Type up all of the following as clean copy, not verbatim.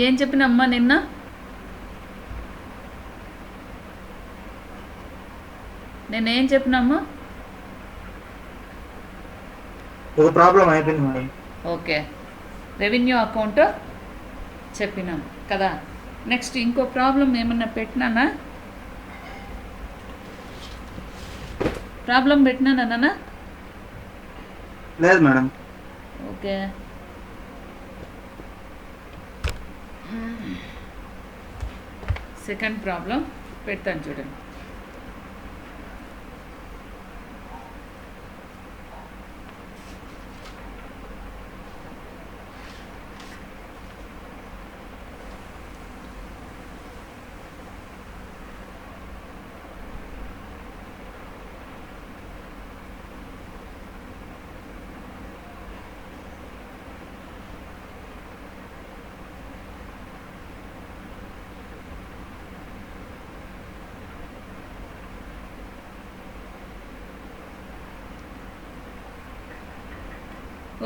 ఏం చెప్పినమ్మా నిన్న? నేనేం చెప్పినమ్మా? ఒక ప్రాబ్లం అయిపోయింది మేడం. ఓకే, రెవెన్యూ అకౌంట్ చెప్పినాం కదా. నెక్స్ట్ ఇంకో ప్రాబ్లం ఏమన్నా పెట్టినానా? ప్రాబ్లం పెట్టినానా నాన్న? లేదు మేడం. ఓకే, సెకండ్ ప్రాబ్లం పెడతాను చూడండి.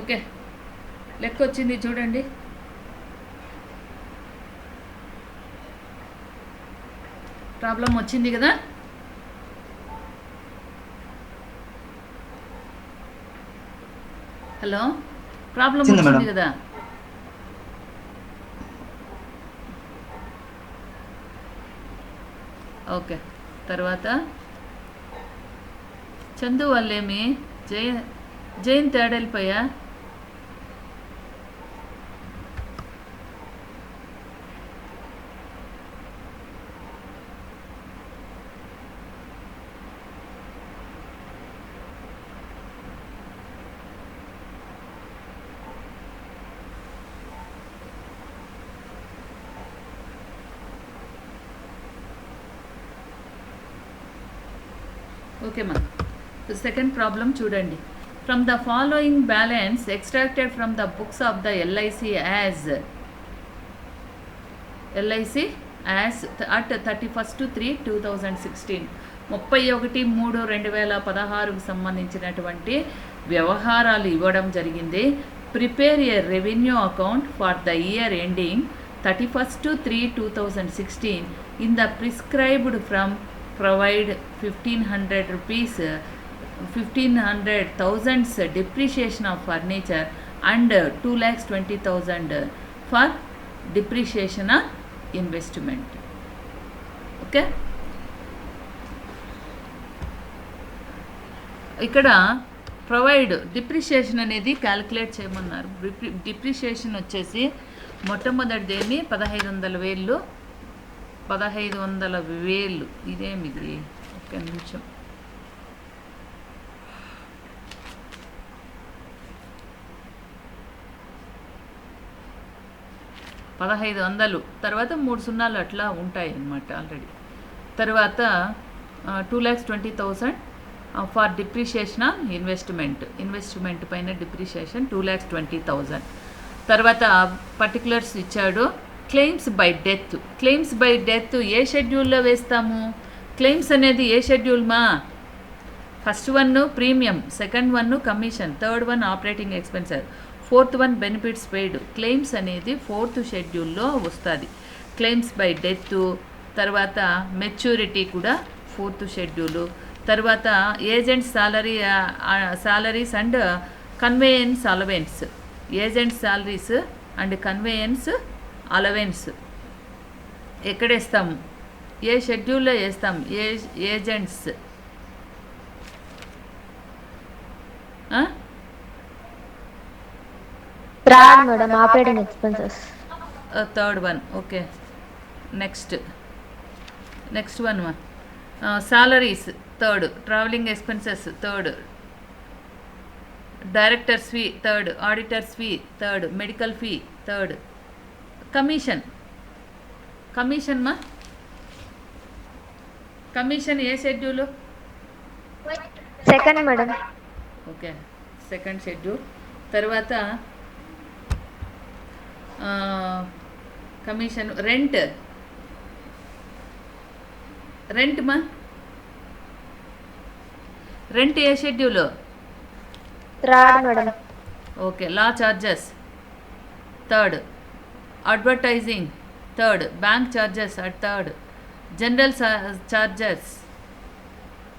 ఓకే, లెక్క వచ్చింది చూడండి. ప్రాబ్లం వచ్చింది కదా. హలో, ప్రాబ్లం వచ్చింది వచ్చింది మేడం. కదా. ఓకే, తర్వాత చందు వాళ్ళేమి జైన్ తేడెళ్ళిపోయా. ఓకే మా, సెకండ్ ప్రాబ్లం చూడండి. From the following balance extracted from the books of the LIC as at 31/3/2016, 31/3/2016కు సంబంధించినటువంటి వ్యవహారాలు ఇవ్వడం జరిగింది. Prepare A revenue account for the year ending 31/3/2016 in the prescribed from provide 1500 rupees 1500,000 depreciation of furniture and 2,20,000 for depreciation of investment. Okay, ఇక్కడ provide depreciation అనేది calculate చేయమన్నారు. Depreciation వచ్చేసి మొట్టమొదటిదేమి 1500,000. ఇదేమిది, ఒక్క నిమిషం. $1,500 తర్వాత 3 సున్నాలు అట్లా ఉంటాయి అన్నమాట ఆల్రెడీ. తర్వాత 2,20,000 ఫర్ డిప్రిషియేషన్ ఆన్ ఇన్వెస్ట్మెంట్ పైన డిప్రిషియేషన్ 2,20,000. తర్వాత పర్టికులర్స్ ఇచ్చాడు. క్లెయిమ్స్ బై డెత్ ఏ షెడ్యూల్లో వేస్తాము? క్లెయిమ్స్ అనేది ఏ షెడ్యూల్ మా? First one premium, second one commission, third one operating expenses, fourth one benefits paid. Claims అనేది 4th షెడ్యూల్లో వస్తుంది. క్లెయిమ్స్ బై డెత్, తర్వాత మెచ్యూరిటీ కూడా 4th షెడ్యూలు. తర్వాత agent salaries and conveyance allowance. Agent salaries and conveyance allowance ఎక్కడ వేస్తాము? ఏ షెడ్యూల్లో వేస్తాం? Agents madam operating expenses third one. Okay, next one salaries third, travelling expenses third, directors fee third, auditors fee third, medical fee third. Commission మా, commission ఏ schedule? Second madam. Okay, second schedule. తర్వాత commission. Rent మా, rent ఏ schedule? Third madam. Okay, law charges third. advertising third, bank charges at third, general charges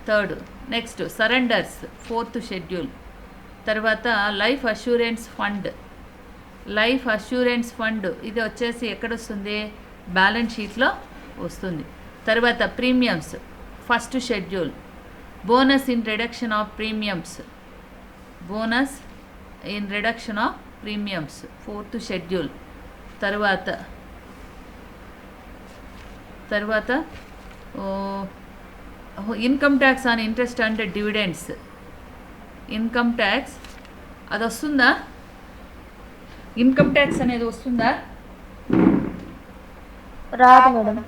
third, next surrenders fourth schedule. తర్వాత life assurance fund, life assurance fund ఇది వచ్చేసి ఎక్కడ వస్తుంది, balance షీట్లో వస్తుంది. తర్వాత premiums first schedule, bonus in reduction of premiums, bonus in reduction of premiums fourth schedule. తర్వాత income tax on interest and dividends, income tax అది వస్తుందా, ఇన్కమ్ ట్యాక్స్ అనేది వస్తుందా? రాదు మేడం.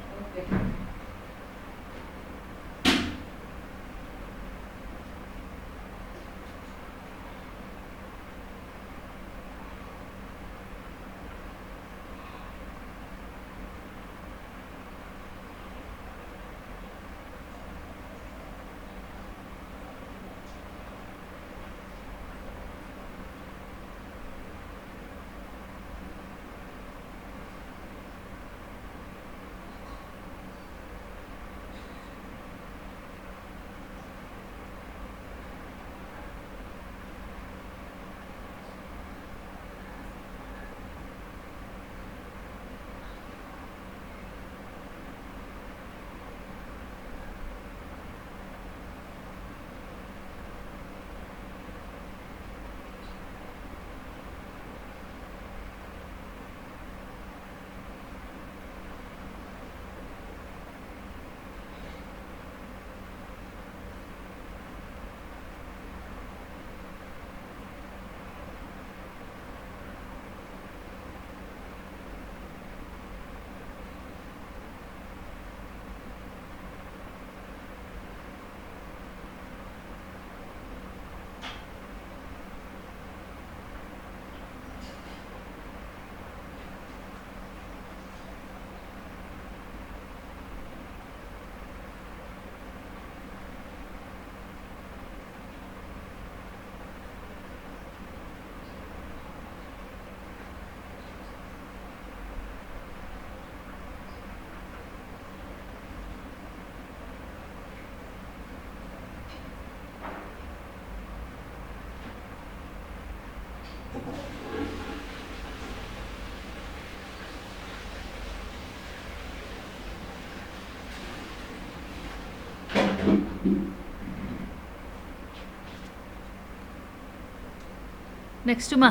నెక్స్ట్ మా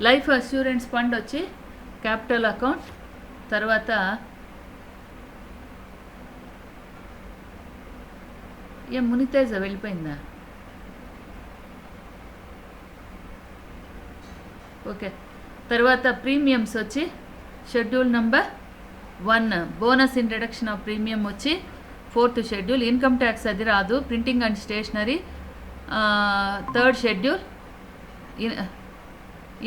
లైఫ్ అష్యూరెన్స్ ఫండ్ వచ్చి క్యాపిటల్ అకౌంట్. తర్వాత ఏం మునితేజ వెళ్ళిపోయిందా? ఓకే. తర్వాత ప్రీమియమ్స్ వచ్చి schedule number 1 bonus in reduction of premium వచ్చి ఫోర్త్ షెడ్యూల్. ఇన్కమ్ ట్యాక్స్ అది రాదు. Printing and stationery third schedule.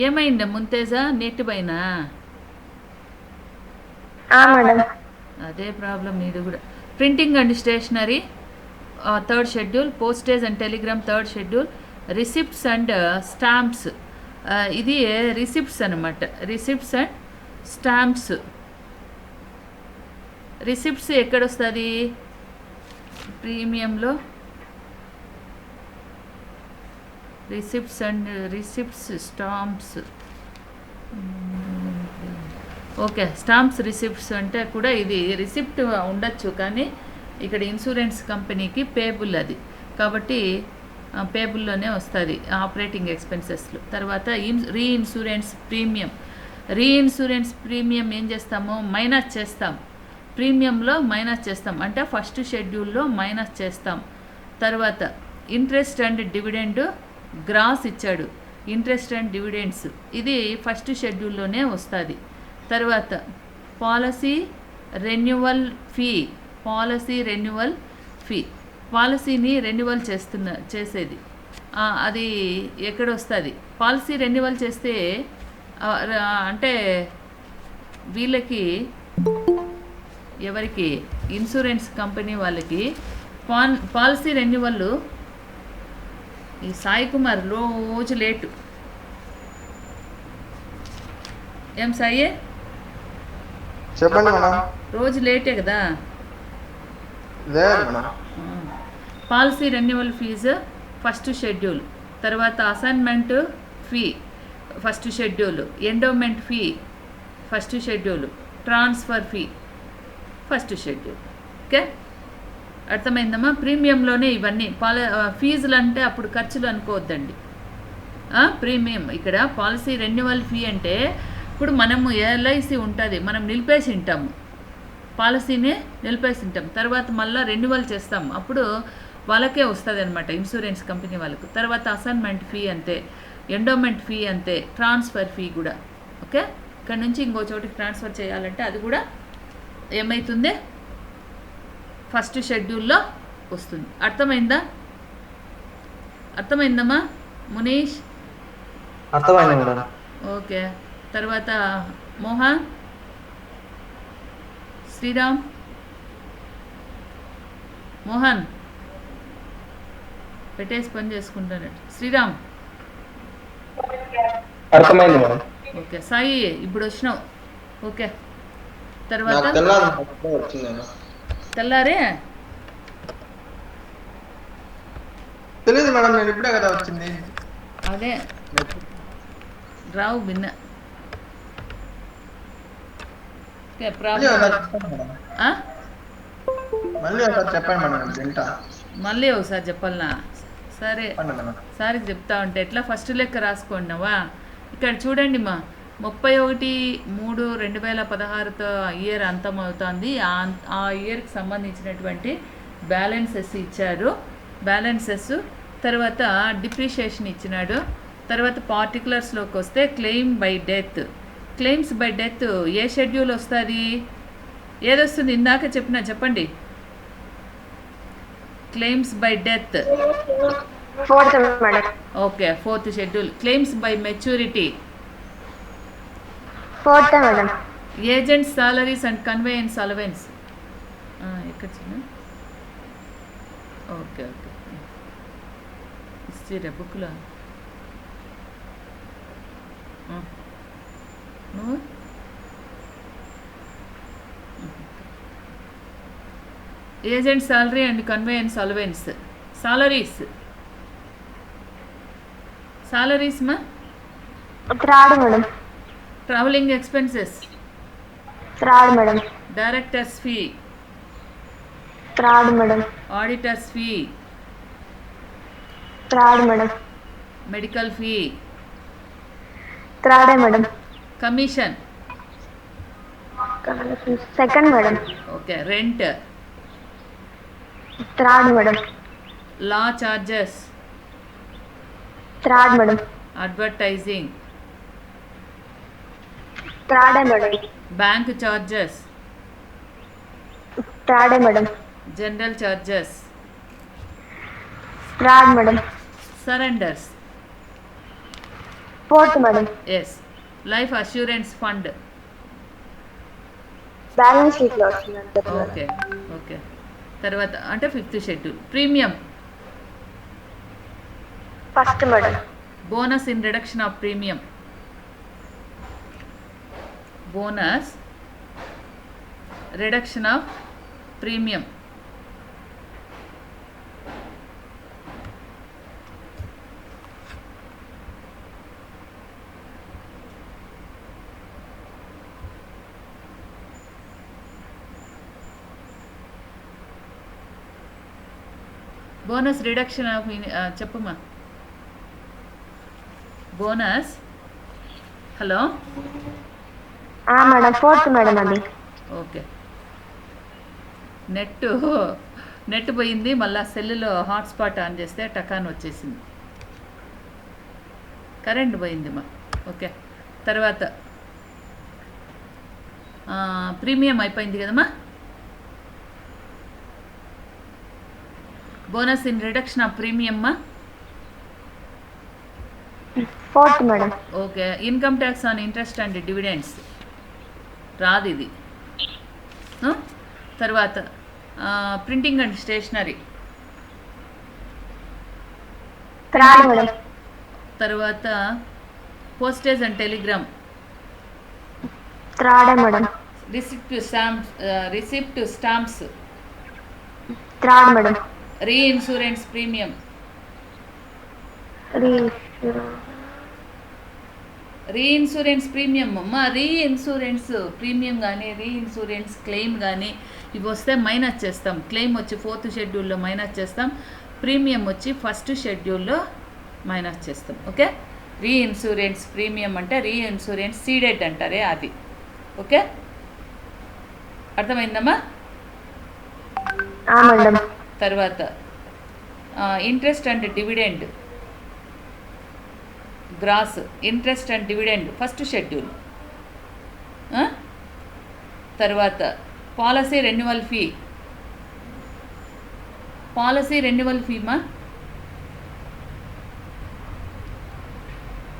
ఏమైందా ముంతేజ, నెట్ పైన అదే ప్రాబ్లం ఇది కూడా. Printing and stationery third schedule. Postage and telegram third schedule. Receipts and stamps ఇది receipts అనమాట. Receipts and stamps. రిసిప్ట్స్ ఎక్కడొస్తుంది ప్రీమియంలో? Receipts stamps. Okay, stamps receipts అంటే కూడా ఇది రిసిప్ట్ ఉండొచ్చు, కానీ ఇక్కడ ఇన్సూరెన్స్ కంపెనీకి పేబుల్ అది, కాబట్టి పేబుల్లోనే వస్తుంది ఆపరేటింగ్ ఎక్స్పెన్సెస్లో. తర్వాత రీఇన్సూరెన్స్ ప్రీమియం. రీఇన్సూరెన్స్ ప్రీమియం ఏం చేస్తాము, మైనస్ చేస్తాం. ప్రీమియంలో మైనస్ చేస్తాం అంటే ఫస్ట్ షెడ్యూల్లో మైనస్ చేస్తాం. తర్వాత ఇంట్రెస్ట్ అండ్ డివిడెండ్ గ్రాస్ ఇచ్చాడు. ఇంట్రెస్ట్ అండ్ డివిడెండ్స్ ఇది ఫస్ట్ షెడ్యూల్లోనే వస్తుంది. తర్వాత policy renewal fee. Policy renewal fee పాలసీని రెన్యువల్ చేసేది అది ఎక్కడ వస్తుంది? పాలసీ రెన్యువల్ చేస్తే అంటే వీళ్ళకి ఎవరికి, ఇన్సూరెన్స్ కంపెనీ వాళ్ళకి పాలసీ రెన్యువల్. ఈ సాయి కుమార్ రోజు లేటు. ఏం సాయి? చెప్పండి మేడం. రోజు లేటే కదా. లేదు madam. Policy renewal fees first schedule, తర్వాత assignment fee first schedule, endowment fee first schedule, transfer fee first schedule. Okay, అర్థమైందమ్మా? ప్రీమియంలోనే ఇవన్నీ ఫీజులు అంటే అప్పుడు ఖర్చులు అనుకోవద్దండి. ప్రీమియం ఇక్కడ పాలసీ రెన్యువల్ ఫీ అంటే ఇప్పుడు మనము ఎల్ఐసి ఉంటుంది, మనం నిలిపేసి ఉంటాము, పాలసీని నిలిపేసి ఉంటాం, తర్వాత మళ్ళీ రెన్యువల్ చేస్తాం, అప్పుడు వాళ్ళకే వస్తుంది అనమాట, ఇన్సూరెన్స్ కంపెనీ వాళ్ళకు. తర్వాత అసైన్మెంట్ ఫీ అంతే, ఎండోమెంట్ ఫీ అంతే, ట్రాన్స్ఫర్ ఫీ కూడా. ఓకే, ఇక్కడ నుంచి ఇంకో చోటికి ట్రాన్స్ఫర్ చేయాలంటే అది కూడా ఏమవుతుంది, ఫస్ట్ షెడ్యూల్లో వస్తుంది. అర్థమైందమ్మా మునీష్? అర్థమైంది మేడం. ఓకే, తర్వాత మోహన్, శ్రీరామ్, మోహన్ పెట్టేసి పని చేసుకుంటానట. శ్రీరామ్ అర్థమైంది మేడం. ఓకే, సాయి ఇప్పుడు వచ్చినావు. ఓకే, తర్వాత తెల్లారే తెలియదు మేడం, నేను ఇప్పుడే కదా వచ్చింది. అదే రావు బిన్న. ఓకే, మళ్ళీ ఒకసారి చెప్పండి మేడం, వింటా. మళ్ళీ ఒకసారి చెప్పాలనా? సరే, సారికి చెప్తా ఉంటే ఎట్లా ఫస్ట్ లెక్క రాసుకోండివా. ఇక్కడ చూడండి మా 31/3/2016తో ఇయర్ అంతమవుతుంది. ఆ ఇయర్కి సంబంధించినటువంటి బ్యాలెన్సెస్ ఇచ్చారు, బ్యాలెన్సెస్. తర్వాత డిప్రిషియేషన్ ఇచ్చినాడు. తర్వాత పార్టికులర్స్లోకి వస్తే claim by death. Claims by death A schedule వస్తుంది? ఏదొస్తుంది? ఇందాక చెప్పండి. Claims by death okay, 4th schedule. Claims by maturity 4th madam. Agents salaries and conveyance allowance ఎక్కడ చిన్న? ఓకే ఓకే, ఇచ్చిరా బుక్లో. నువ్వు agent salary and conveyance allowance. Salaries మా 3rd madam. Travelling expenses 3rd madam. Directors fee 3rd madam. Auditors fee 3rd madam. Medical fee 3rd madam. Commission 2nd madam. Okay, rent 3rd madam. Law charges 3rd madam. Advertising 3rd madam. Bank charges 3rd madam. General charges 3rd madam. Surrenders 4th madam. Yes. Life assurance fund balance షీట్లో వస్తుంది. Okay okay, తర్వాత అంటే 5th schedule. Premium 1st madam. Bonus in reduction of premium. Bonus reduction of premium. Bonus reduction of చెప్పమ్మా. Bonus hello madam 4th madam అది. Okay, net పోయింది, మళ్ళీ సెల్లులో hotspot on చేస్తే టకాన్ వచ్చేసింది, కరెంట్ పోయిందిమ్మా. ఓకే, తర్వాత ప్రీమియం అయిపోయింది కదమ్మా. బోనస్ ఇన్ రిడక్షన్ ఆఫ్ ప్రీమియమ్మా. 4th madam. Okay, income tax on interest and dividends రాదు ఇది. తర్వాత printing and stationery 3rd madam. తర్వాత postage and telegram 3rd madam. Receipt stamps, third madam. Reinsurance premium, reinsurance premium అమ్మ, reinsurance premium కానీ reinsurance claim కానీ ఇవి వస్తే minus చేస్తాం. క్లెయిమ్ వచ్చి 4th షెడ్యూల్లో మైనస్ చేస్తాం, ప్రీమియం వచ్చి 1st షెడ్యూల్లో మైనస్ చేస్తాం. ఓకే, రీఇన్సూరెన్స్ ప్రీమియం అంటే రీఇన్సూరెన్స్ సీడెడ్ అంటారే అది. ఓకే, అర్థమైందమ్మా? మేడం. తర్వాత interest and dividend, gross interest and dividend 1st schedule. తర్వాత policy renewal fee, policy renewal ఫీమా,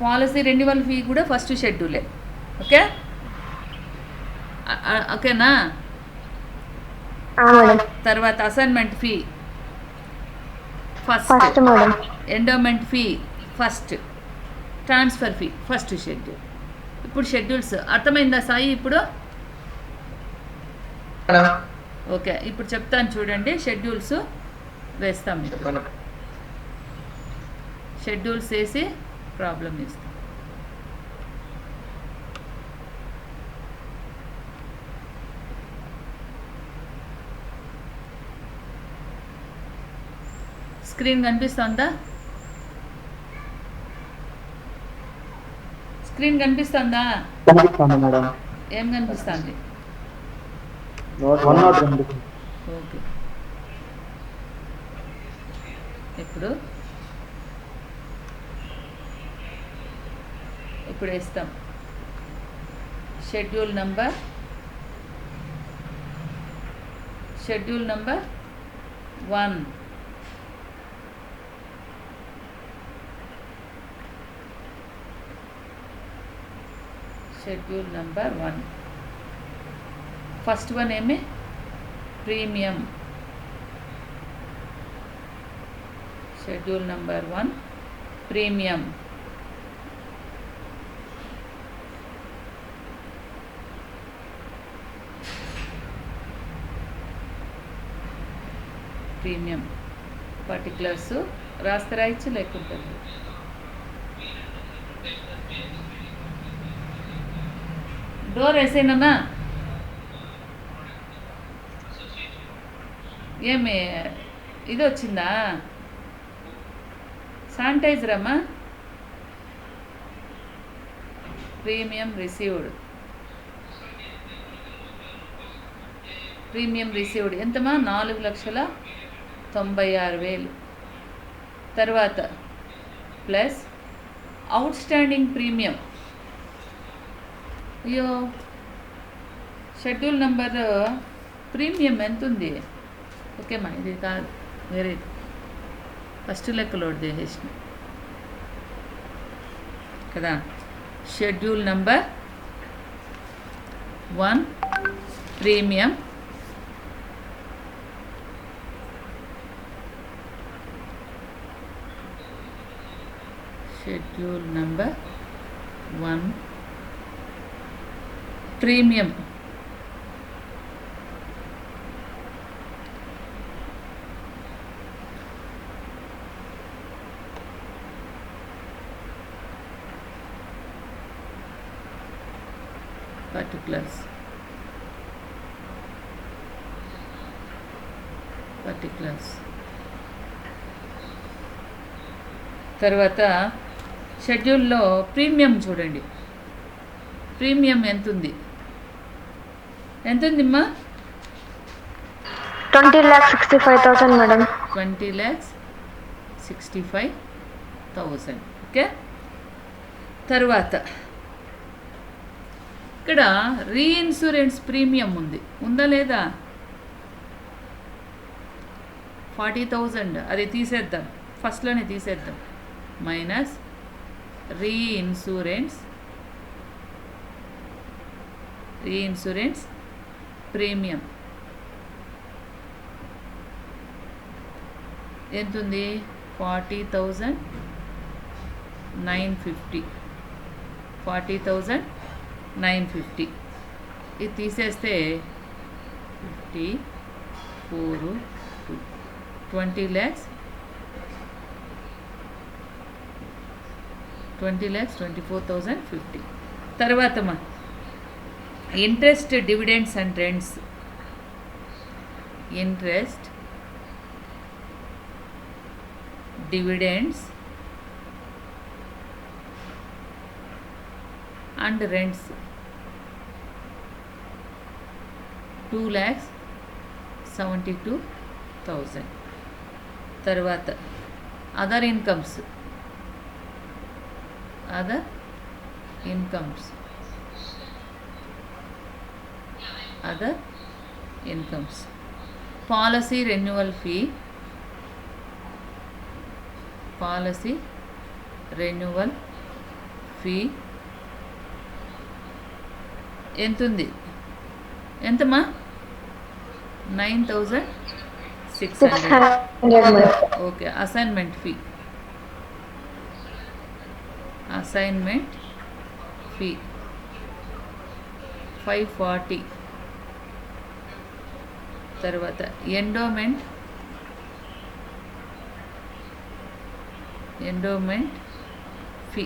పాలసీ రెన్యువల్ ఫీ కూడా 1st షెడ్యూలే. ఓకే, ఓకేనా? తర్వాత assignment fee first madam. Endowment fee first, transfer fee 1st schedule. ఇప్పుడు schedules అర్థమైందా సాయి? ఇప్పుడు madam okay, ఇప్పుడు చెప్తాను చూడండి. షెడ్యూల్స్ వేస్తాం మీకు, మేడం. షెడ్యూల్స్ వేసి ప్రాబ్లం వేస్తాం. స్క్రీన్ కనిపిస్తుందా? స్క్రీన్ కనిపిస్తుందా? కనిపిస్తుంది మేడం. ఏం కనిపిస్తుంది? ఓకే, ఇప్పుడు వేస్తాం schedule number 1. Schedule number 1 first one ఏమి? Premium. Schedule number 1 premium. Premium particulars రాస్తే రాయచ్చు, లేకుంటే డోర్ వేసేనమ్మా. ఏమి ఇది వచ్చిందా? శానిటైజర్ అమ్మా. ప్రీమియం రిసీవ్డ్, ప్రీమియం రిసీవ్డ్ ఎంతమా? 4,96,000. తర్వాత ప్లస్ అవుట్ స్టాండింగ్ ప్రీమియం. అయ్యో, షెడ్యూల్ నంబర్ ప్రీమియం ఎంత ఉంది? ఓకేమ్మా, ఇది కాదు, వేరే ఫస్ట్ లెక్క లోడ్ చేసేసిన కదా. Schedule number 1 premium schedule number 1 premium particulars తర్వాత షెడ్యూల్లో ప్రీమియం చూడండి. ప్రీమియం ఎంతుంది అమ్మా? 20,65,000 మేడం. 20,65,000. ఓకే, తర్వాత ఇక్కడ రీఇన్సూరెన్స్ ప్రీమియం ఉందా లేదా? 40,000 అది తీసేద్దాం, ఫస్ట్లోనే తీసేద్దాం. మైనస్ రీఇన్సూరెన్స్ ప్రీమియం ఎంతుంది? 40,950. ఇది తీసేస్తే 54 20 lakhs 24,050. తర్వాత మా interest dividends and rents. Interest dividends and rents 2,72,000. తర్వాత other incomes policy renewal fee ఎంతుంది? ఎంతమ్మా? 9,600. ఓకే. Assignment fee 540. తర్వాత ఎండోమెంట్ ఫీ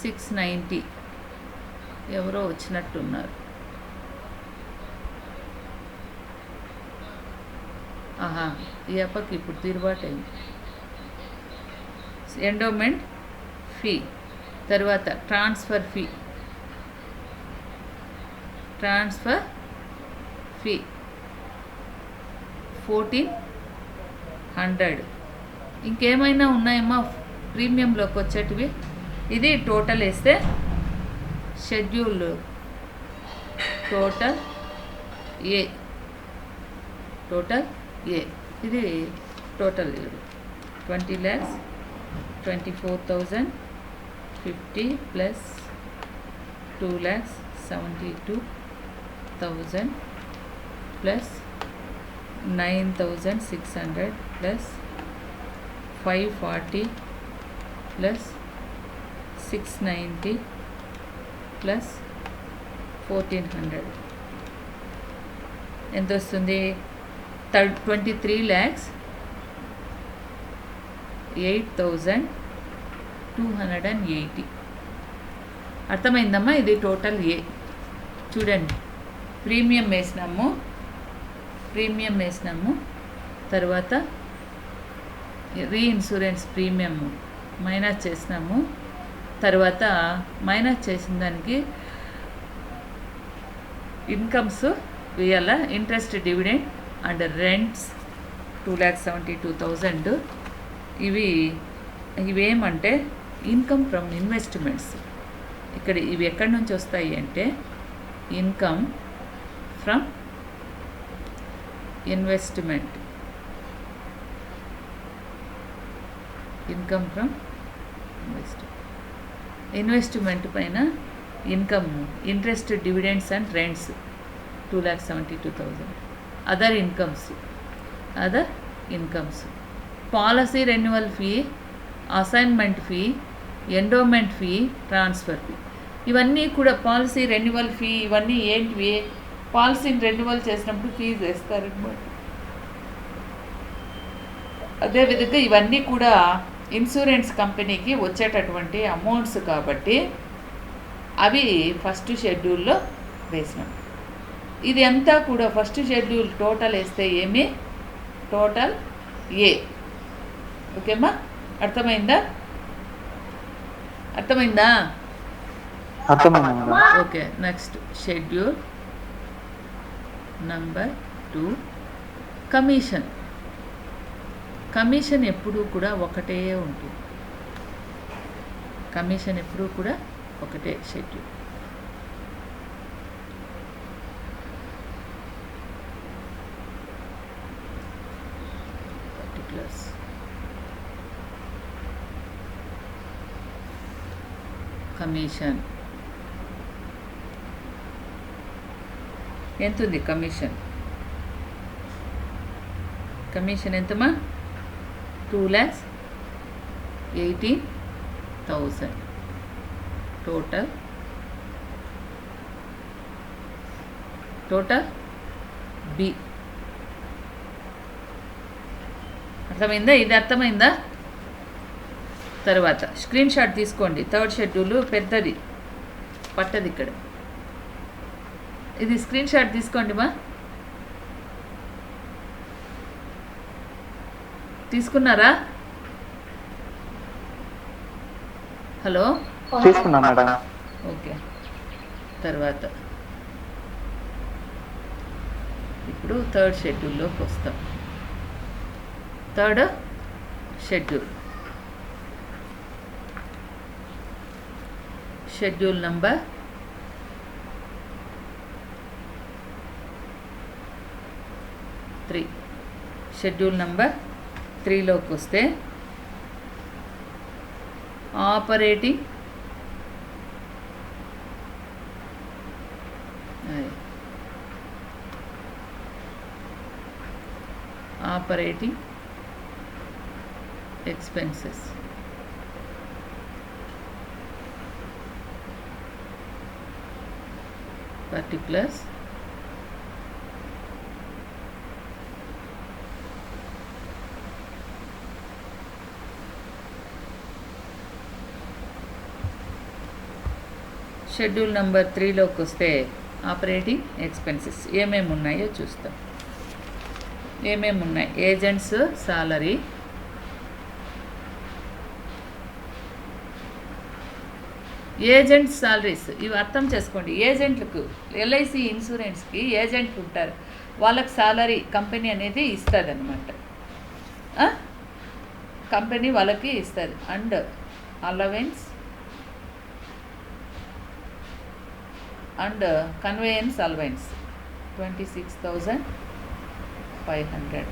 690. ఎవరో వచ్చినట్టున్నారు. ఈ అప్పకి ఇప్పుడు తిరుగుబాటు అయింది. Endowment fee. తర్వాత ట్రాన్స్ఫర్ ఫీ 1,400. ఇంకేమైనా ఉన్నాయమ్మా ప్రీమియంలోకి వచ్చేటివి? ఇది టోటల్ వేస్తే షెడ్యూల్ టోటల్ ఏ ఇది total 20 lakhs 24,050 plus 2,72,000 plus 9,600 plus 540 plus 690 plus 1,400. ఎంత వస్తుంది? 23,08,280. అర్థమైందమ్మా? ఇది టోటల్ ఏ. చూడండి, ప్రీమియం వేసినాము, తర్వాత రీఇన్సూరెన్స్ ప్రీమియం మైనస్ చేసినాము, తర్వాత మైనస్ చేసిన దానికి ఇన్కమ్స్ వేయాల. Interest dividend and rents 2,72,000. ఇవేమంటే ఇన్కమ్ ఫ్రమ్ ఇన్వెస్ట్మెంట్స్. ఇక్కడ ఇవి ఎక్కడి నుంచి వస్తాయి అంటే ఇన్కమ్ ఫ్రమ్ ఇన్వెస్ట్మెంట్ పైన income, interest dividends and rents 2,72,000. Other incomes policy renewal fee, assignment fee, endowment fee, transfer fee. ఇవన్నీ కూడా పాలసీ రెన్యువల్ ఫీ. ఇవన్నీ ఏంటివి? పాలసీని రెన్యువల్ చేసినప్పుడు ఫీజు వేస్తారనమాట. అదేవిధంగా ఇవన్నీ కూడా ఇన్సూరెన్స్ కంపెనీకి వచ్చేటటువంటి అమౌంట్స్ కాబట్టి అవి ఫస్ట్ షెడ్యూల్లో వేసినాం. ఇది అంతా కూడా ఫస్ట్ షెడ్యూల్ టోటల్ వేస్తే ఏమి? Total A. ఓకేమ్మా? అర్థమైందా? Okay. Next schedule number 2 commission ఎప్పుడూ కూడా ఒకటే ఉంటుంది. ఒకటే షెడ్యూల్. పర్టికులర్స్ కమిషన్ ఎంతుంది? కమిషన్ ఎంతమా? 2,18,000. Total total B. అర్థమైందా? ఇది అర్థమైందా? తర్వాత స్క్రీన్ షాట్ తీసుకోండి. థర్డ్ షెడ్యూల్ పెద్దది పట్టది ఇక్కడ. ఇది స్క్రీన్ షాట్ తీసుకోండి మా. తీసుకున్నారా? హలో, తీసుకున్నా మేడం. ఓకే. తర్వాత ఇప్పుడు థర్డ్ షెడ్యూల్లోకి వస్తాం. Third schedule, schedule number 3. Schedule number 3లోకి వస్తే operating expenses. Particulars, schedule number 3లోకి వస్తే ఆపరేటింగ్ ఎక్స్పెన్సెస్ ఏమేమి ఉన్నాయో చూస్తాం. ఏమేమి ఉన్నాయి? Agents salary, agents salaries. ఇవి అర్థం చేసుకోండి. ఏజెంట్లకు, ఎల్ఐసి ఇన్సూరెన్స్కి ఏజెంట్లు ఉంటారు, వాళ్ళకి సాలరీ కంపెనీ అనేది ఇస్తుంది అనమాట. కంపెనీ వాళ్ళకి ఇస్తుంది. And allowance and conveyance allowance 26,500.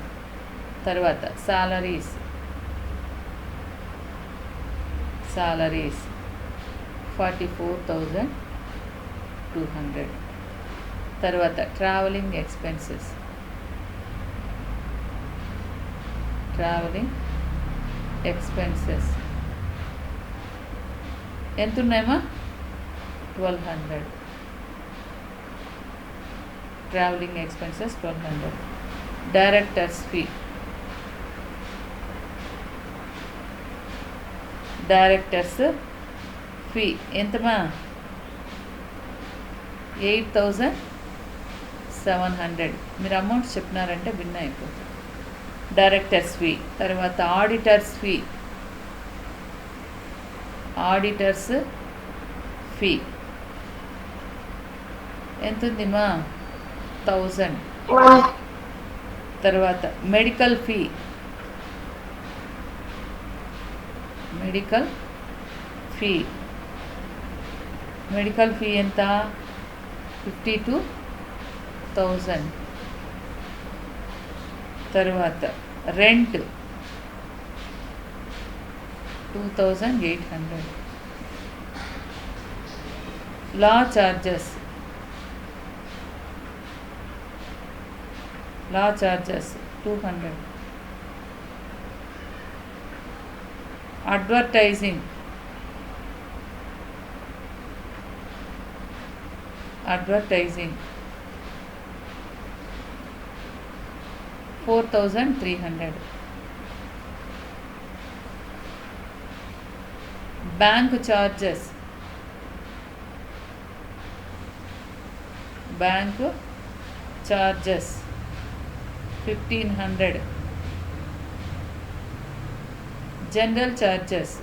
తర్వాత సాలరీస్ 44,200. తర్వాత ట్రావెలింగ్ ఎక్స్పెన్సెస్ ఎంత ఉన్నాయమ్మా? 1,200. Travelling expenses 1,200. డైరెక్టర్స్ ఫీ ఎంతమా? 8,700. మీరు అమౌంట్స్ చెప్పినారంటే భిన్న అయిపోతుంది. Directors fee. తర్వాత ఆడిటర్స్ ఫీ ఎంత ఉందిమా? 1,000. తర్వాత మెడికల్ ఫీ ఎంత? 52,000. తర్వాత rent 2,800. Law charges 200. Advertising 4,300. Bank charges 1,500. General charges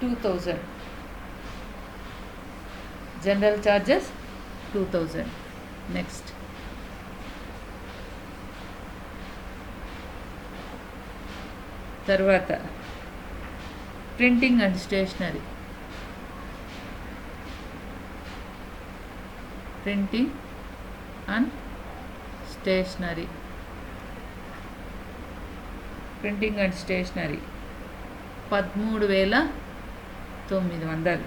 2,000. General charges 2,000. Next తర్వాత printing and stationery. Printing and stationery 13,900.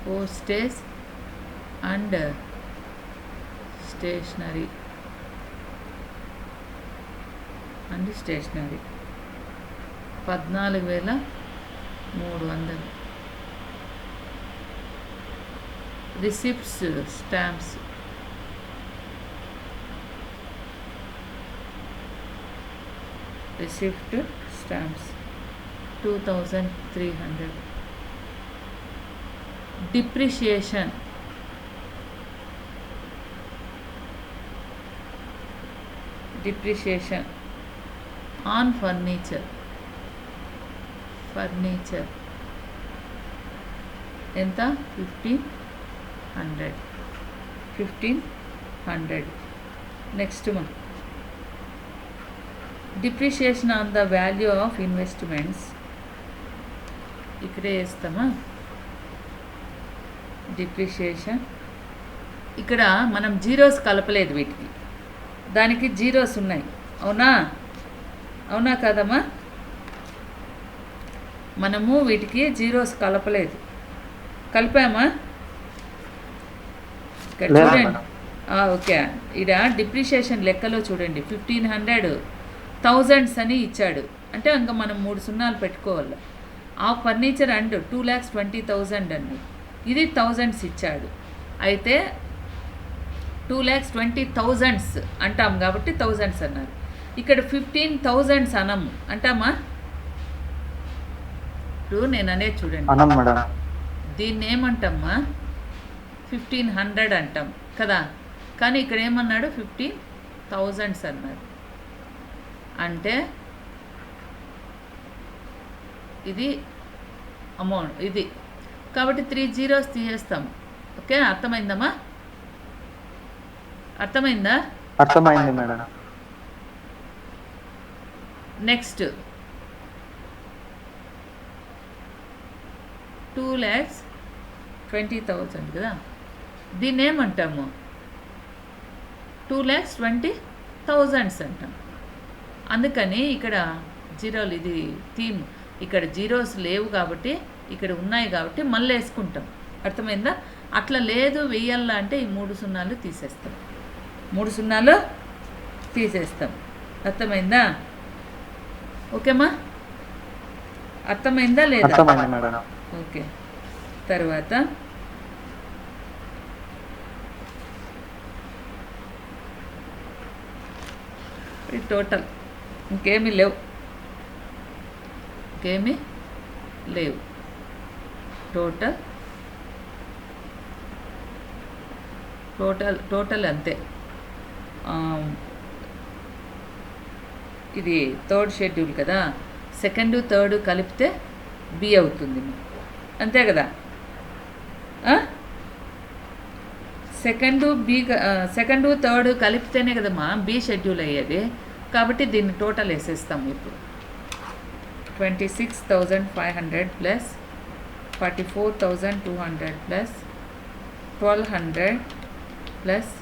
Postage and stationery and stationery 14,300. Receipts stamps receipt stamps 2,300. Depreciation on furniture ఎంత 1,500. Next one depreciation on the value of investments. ఇక్కడే వేస్తామా depreciation. ఇక్కడ మనం zeros కలపలేదు వీటికి, దానికి zeros ఉన్నాయి. అవునా కాదమ్మా? మనము వీటికి జీరోస్ కలపలేదు, కలిపామా? ఇక్కడ చూడండి. ఓకే, ఇక్కడ డిప్రిషియేషన్ లెక్కలో చూడండి 1,500 థౌజండ్స్ అని ఇచ్చాడు. అంటే ఇంకా మనం 3 సున్నాలు పెట్టుకోవాలి. ఆ ఫర్నిచర్ అండ్ 2,20,000 అండి. ఇది థౌజండ్స్ ఇచ్చాడు. అయితే 2,20,000 అంటాం కాబట్టి థౌజండ్స్ అన్నారు. ఇక్కడ 15,000 అనము అంటామా? ఇప్పుడు నేను అనేది చూడండి, దీన్ని ఏమంటామా 1,500 అంటాం కదా. కానీ ఇక్కడ ఏమన్నాడు 15,000 అన్నాడు. అంటే ఇది అమౌంట్ ఇది, కాబట్టి 3 zeros తీసేస్తాం. ఓకే, అర్థమైందా? అర్థమైంది మేడం. నెక్స్ట్ 2,20,000 కదా, దీన్ని ఏమంటాము 2,20,000 అంటాం. అందుకని ఇక్కడ జీరోలు, ఇది థీమ్, ఇక్కడ జీరోస్ లేవు కాబట్టి ఇక్కడ ఉన్నాయి కాబట్టి మళ్ళీ వేసుకుంటాం. అర్థమైందా? అట్లా లేదు వెయ్యాలా అంటే ఈ 3 సున్నాలు తీసేస్తాం. 3 సున్నాలు తీసేస్తాం. అర్థమైందా? ఓకేమ్మా, అర్థమైందా లేదా? ఓకే, తర్వాత టోటల్ ఇంకేమీ లేవు. టోటల్ అంతే. ఇది 3rd షెడ్యూల్ కదా, 2nd 3rd కలిపితే బి అవుతుంది, అంతే కదా. 2nd 3rd కలిపితేనే కదమ్మా బి షెడ్యూల్ అయ్యేది. కాబట్టి దీన్ని టోటల్ వేసేస్తాము ఇప్పుడు. 26,500 plus 44,200 plus 1,200 plus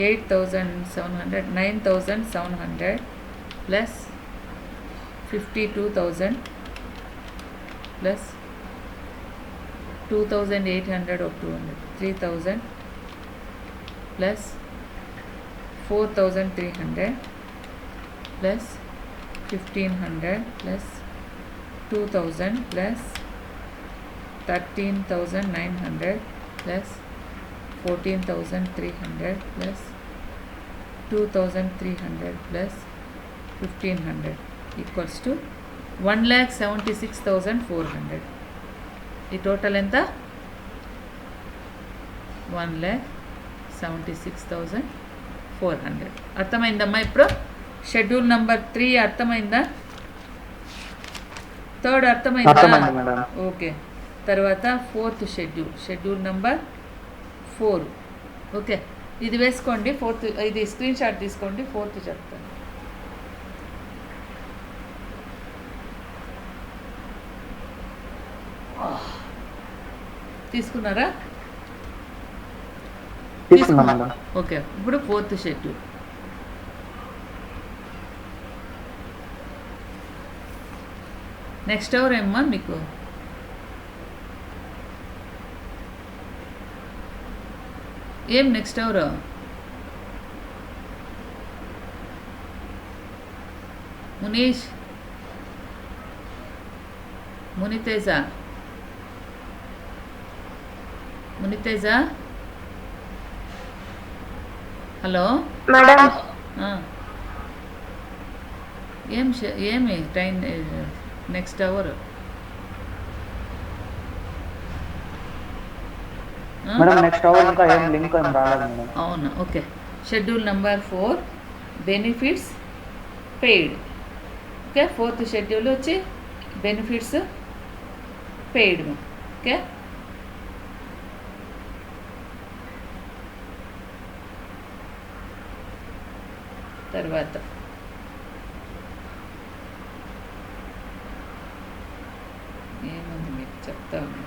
8,700 9,700 plus 52,000 plus 2,800 of 200 3,000 plus 4,300 plus 1,500 plus 2,000 plus 13,900 plus 14,300 plus 2,300 plus 1,500 equals to 1,76,400. ఈ టోటల్ ఎంత? 1,76,400. అర్థమైందమ్మా? ఇప్పుడు షెడ్యూల్ నెంబర్ 3 అర్థమైందా? 3rd అర్థమైందా? ఓకే, తర్వాత 4th షెడ్యూల్ నెంబర్ 4. ఓకే, ఇది వేసుకోండి. 4th ఇది స్క్రీన్ షాట్ తీసుకోండి. 4th చెప్తాను. తీసుకున్నారా? ఓకే, ఇప్పుడు 4th షెడ్యూల్. నెక్స్ట్ అవర్ ఏమ్మా మీకు? ఏం next hour? Munish, Muniteja, Muniteja, hello. Madam ఆ. ఏమి train next hour madam next hour ఇంకా ఏం లింక్ ఏం రాలేదు మేడం. అవునా, okay. Schedule number 4 benefits paid. Okay, 4th schedule వచ్చి బెనిఫిట్స్ పెయిడ్. ఓకే, తర్వాత ఏముంది మీకు చెప్తా ఉన్నా.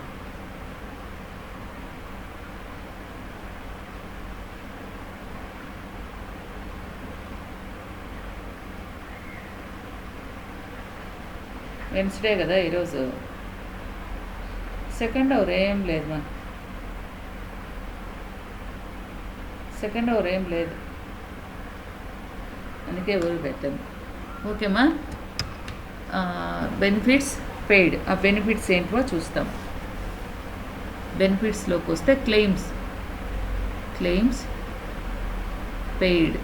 వెన్స్డే కదా ఈరోజు. సెకండ్ అవర్ ఏం లేదు మా, సెకండ్ అవర్ ఏం లేదు, అందుకే ఎవరు పెట్టాను. ఓకేమ్మా. బెనిఫిట్స్ పెయిడ్, ఆ బెనిఫిట్స్ ఏంటో చూస్తాం. బెనిఫిట్స్లోకి వస్తే claims, claims paid,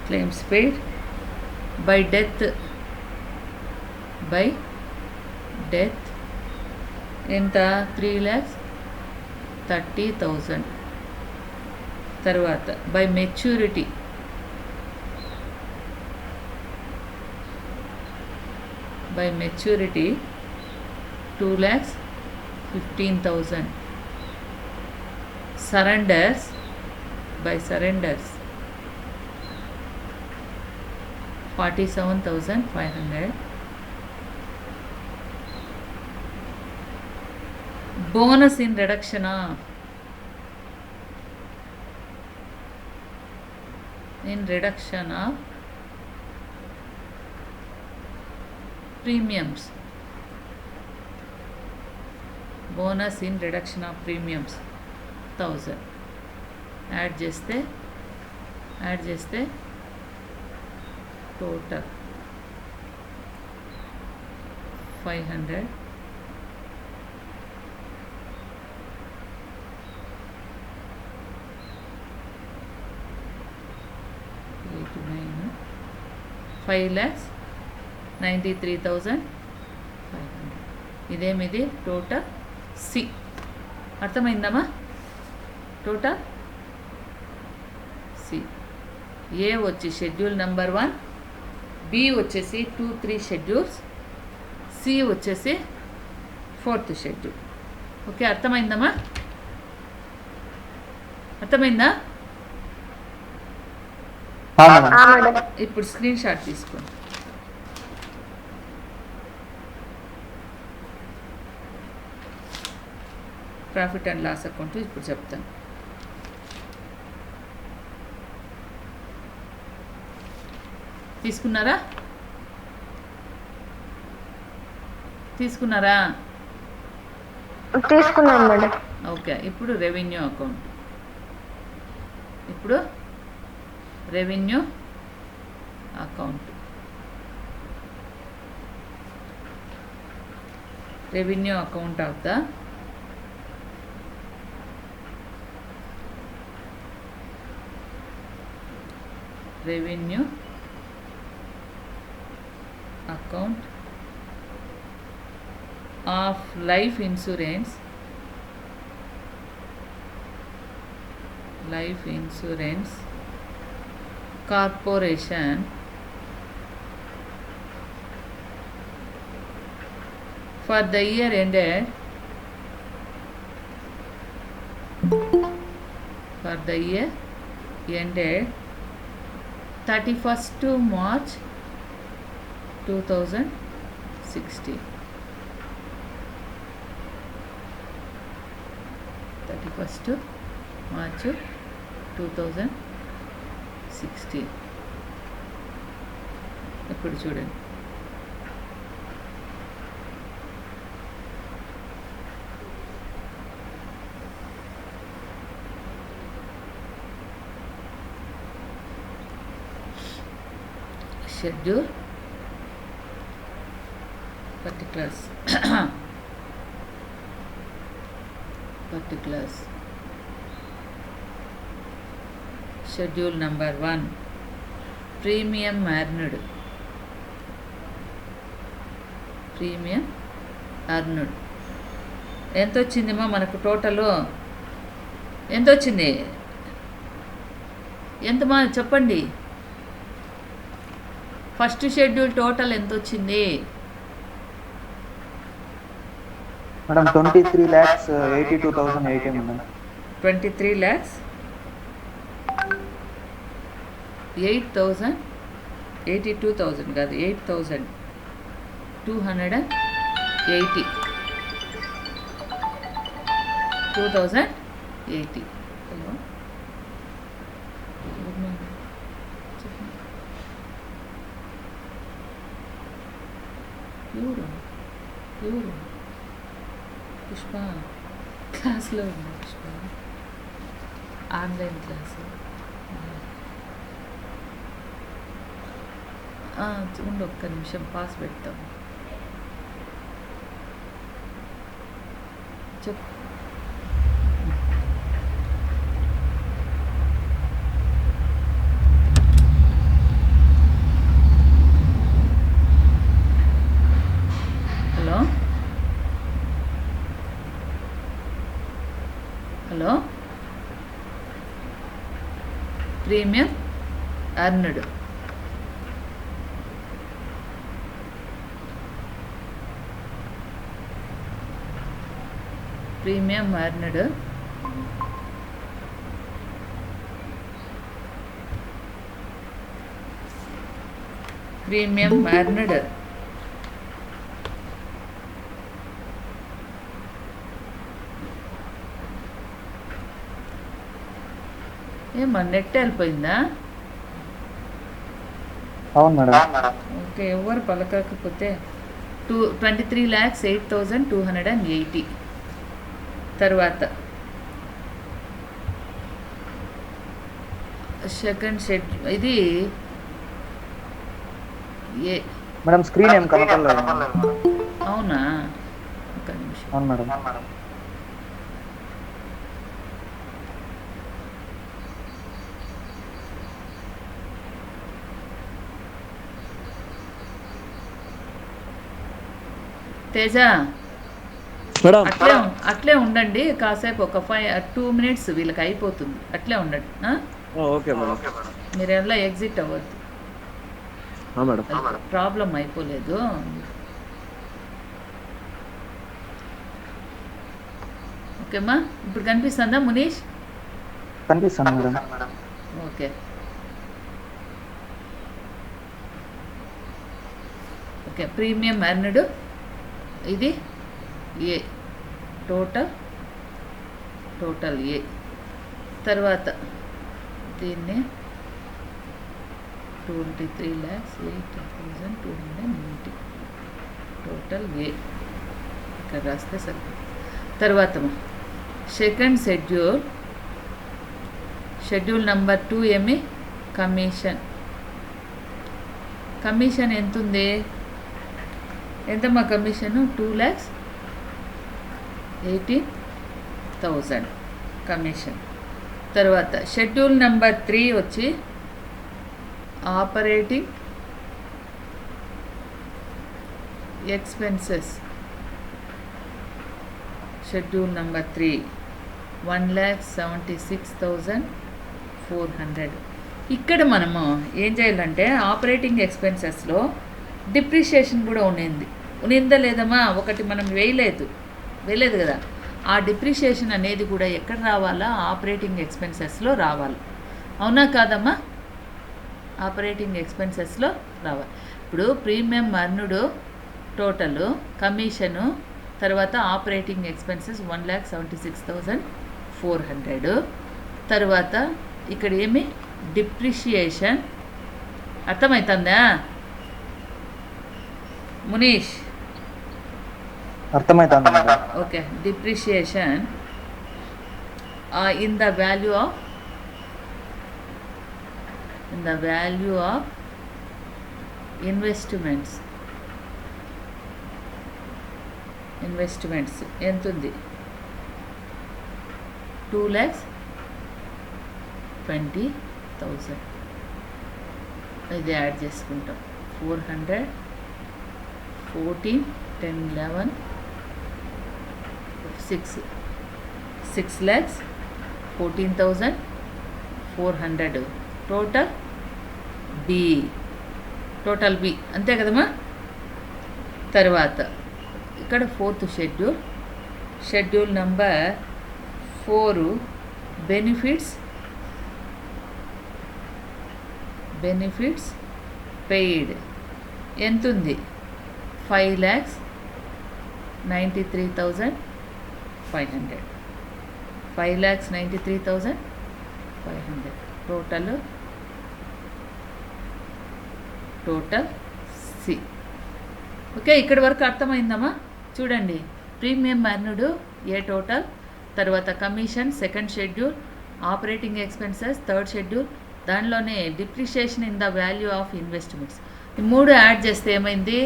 claims paid by death, by death ఎంత 3,30,000. తర్వాత by maturity, by maturity 2,15,000. Surrenders, by surrenders 47,500. Bonus in reduction of, in reduction of premiums, bonus in reduction of premiums 1000. Add చేస్తే total 500. to 9 5,93,500. ఇదేమిది total C. అర్థమైందమ్మా? Total C. A వచ్చి schedule number 1, B వచ్చేసి 2, 3 schedules, C వచ్చేసి 4th schedule. Okay, అర్థమైందమ్మా? అర్థమైందా? Madam. ఇప్పుడు screen shot తీసుకోండి. ప్రాఫిట్ అండ్ లాస్ అకౌంట్ ఇప్పుడు చెప్తాను. తీసుకున్నారా? తీసుకున్నాం మేడం. ఓకే, ఇప్పుడు రెవెన్యూ అకౌంట్. ఇప్పుడు revenue account, revenue account of the revenue account of life insurance, life insurance Corporation for the year ended, for the year ended 31st March 2016. 31st March 2016. ఇప్పుడు చూడండి, schedule particulars particulars schedule number 1 premium earned ఎంత వచ్చిందేమో మనకు total ఎంత వచ్చింది ఎంతమా చెప్పండి first schedule total ఎంత వచ్చింది మేడం 23,82,080 మేడం 23 lakhs 8,000 82,000 కాదు 8,280 2,080 హలో ఎవరు పుష్ప క్లాస్లో ఉంది పుష్ప ఆన్లైన్ క్లాస్ ఉండు ఒక్క నిమిషం పాస్ పెడతాం చెప్పు హలో హలో ప్రీమియం అర్నుడ్ ప్రీమియం అర్నుడ్ ఏమా నెట్ వెళ్ళిపోయిందా అవును మేడం ఓకే ఎవరు పలకకపోతే 23,08,280 తర్వాత సెకండ్ షెడ్యూల్ ఇది ఏ మేడం స్క్రీన్ ఏం కనపడలేదు అవునా ఒక నిమిషం అవును మేడం తేజ మేడం అట్లే ఉండండి కాసేపు ఒక 2 minutes వీళ్ళకి అయిపోతుంది అట్లే ఉండండి ఓకే మేడం మీరు ఎలా ఎగ్జిట్ అవ్వద్దు మేడం ప్రాబ్లం అయిపోలేదు ఓకేమ్మా ఇప్పుడు కనిపిస్తుందా మునీష్ కనిపిస్తాను madam okay okay premium earned ఇది ఏ టోటల్ ఏ తర్వాత దీన్ని 23,08,280 టోటల్ ఏ ఇక్కడ రాస్తే సరిపోతుంది తర్వాత సెకండ్ షెడ్యూల్ నంబర్ 2 ఏమి కమిషన్ ఎంత ఉంది ఎంతమ్మా కమిషను 2,80,000 కమిషన్ తర్వాత షెడ్యూల్ నంబర్ 3 వచ్చి ఆపరేటింగ్ ఎక్స్పెన్సెస్ షెడ్యూల్ నంబర్ 3 1,76,400 ఇక్కడ మనము ఏం చేయాలంటే ఆపరేటింగ్ ఎక్స్పెన్సెస్లో డిప్రిషియేషన్ కూడా ఉన్నిందా లేదమ్మా ఒకటి మనం వేయలేదు కదా ఆ డిప్రిషియేషన్ అనేది కూడా ఎక్కడ రావాలా ఆపరేటింగ్ ఎక్స్పెన్సెస్లో రావాలి అవునా కాదమ్మా ఆపరేటింగ్ ఎక్స్పెన్సెస్లో రావాలి ఇప్పుడు ప్రీమియం అర్నుడు టోటల్ కమిషను తర్వాత ఆపరేటింగ్ ఎక్స్పెన్సెస్ 1,76,400 తర్వాత ఇక్కడ ఏమి డిప్రిషియేషన్ అర్థమవుతుందా మునీష్ అర్థమవుతుంది madam okay depreciation in the value of investments ఎంత ఉంది? 2,20,000. ఇది యాడ్ చేసుకుంటాం. 400, 14, 10, 11, 6,14,400 టోటల్ బి అంతే కదమ్మా. తర్వాత ఇక్కడ 4th schedule number 4 benefits paid ఎంత ఉంది? 5,93,500. 5,93,500 టోటల్ సి. ఓకే, ఇక్కడి వరకు అర్థమైందమ్మా. చూడండి, ప్రీమియం ఎర్న్డ్ ఏ టోటల్, తర్వాత commission 2nd schedule, operating expenses 3rd schedule, దానిలోనే depreciation in the value of investments. ఈ 3 యాడ్ చేస్తే ఏమైంది?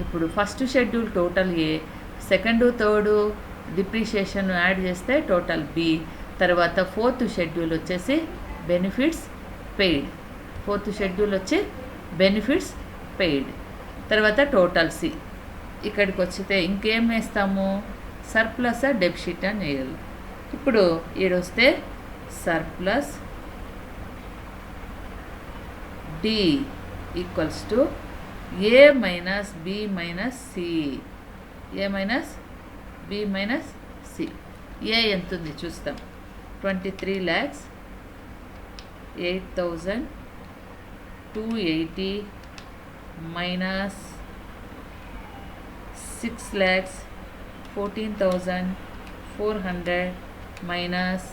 ఇప్పుడు 1st schedule total A, 2nd, 3rd depreciation add చేస్తే టోటల్ బి, తర్వాత 4th షెడ్యూల్ వచ్చేసి బెనిఫిట్స్ పెయిడ్. 4th షెడ్యూల్ వచ్చి బెనిఫిట్స్ పెయిడ్, తర్వాత టోటల్ సి. ఇక్కడికి వచ్చితే ఇంకేం వేస్తాము? సర్ప్లస్ డెబిట్ అని వేయాలి. ఇప్పుడు ఈడొస్తే surplus D equals to A minus B minus C. A minus B minus C. A ఎంత ఉంది చూస్తాం. 23,08,280 minus 6,14,400 minus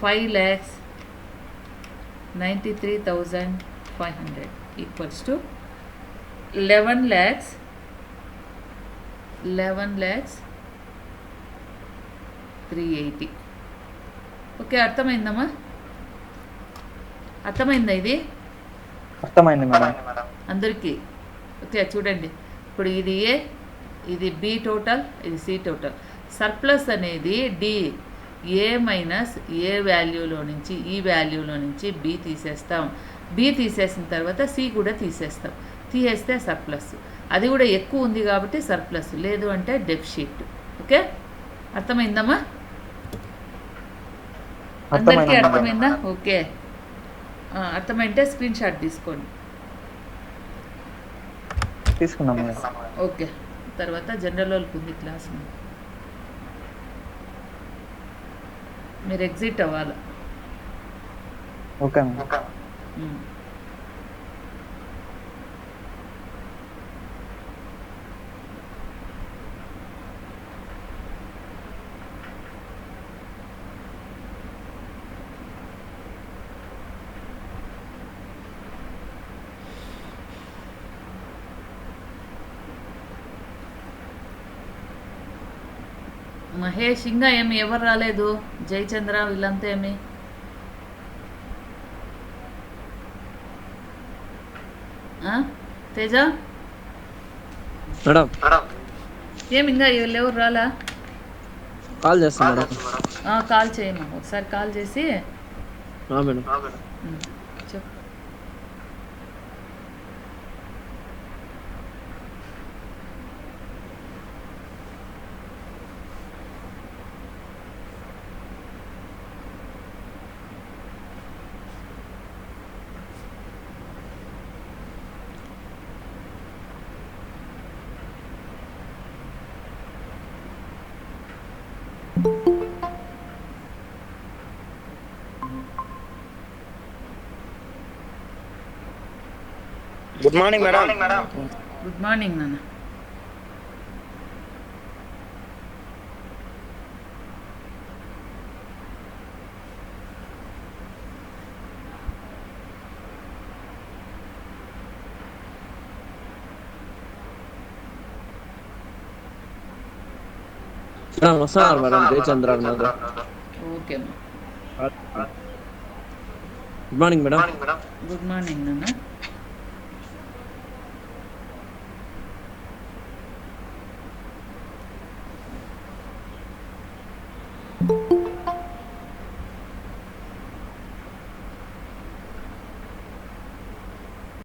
5,93,500 equals to 11,03,80. Okay, అర్థమైందమ్మా? అర్థమైందా? ఇది అర్థమైంది మేడం. అందరికీ ఓకే. చూడండి, ఇప్పుడు ఇది ఏ, ఇది బి టోటల్, ఇది సి టోటల్. సర్ప్లస్ అనేది డి, ఏ మైనస్ ఏ వాల్యూలో నుంచి ఈ వాల్యూలో నుంచి బి తీసేస్తాం. బి తీసేసిన తర్వాత సి కూడా తీసేస్తాం. తీసేస్తే సర్ప్లస్. అది కూడా ఎక్కువ ఉంది కాబట్టి సర్ప్లస్, లేదు అంటే డెఫిషిట్. ఓకే, అర్థమైందమ్మా? అందరికీ అర్థమైందా? ఓకే, అర్థమైంటే స్క్రీన్ షాట్ తీసుకోండి. తీసుకున్నాం మేడం. ఓకే, తర్వాత జనరల్ వాళ్ళకి ఉంది క్లాస్. మీరు ఎగ్జిట్ అవ్వాలి. Okay madam. మహేష్ ఇంకా ఏమి ఎవరు రాలేదు? జయచంద్ర వీళ్ళంతా ఏమి? తేజ మేడం ఏమి ఇంకా వీళ్ళు ఎవరు రాలా? కాల్ చేస్తాను మేడం. కాల్ చేయమా, ఒకసారి కాల్ చేసి మేడం. చెప్పు. Good morning madam. Good morning నాన్న. వస్తున్నారు మేడం జయచంద్ర గారు. ఓకే అమ్మా. Good morning madam. Good morning నాన్న. ఓకే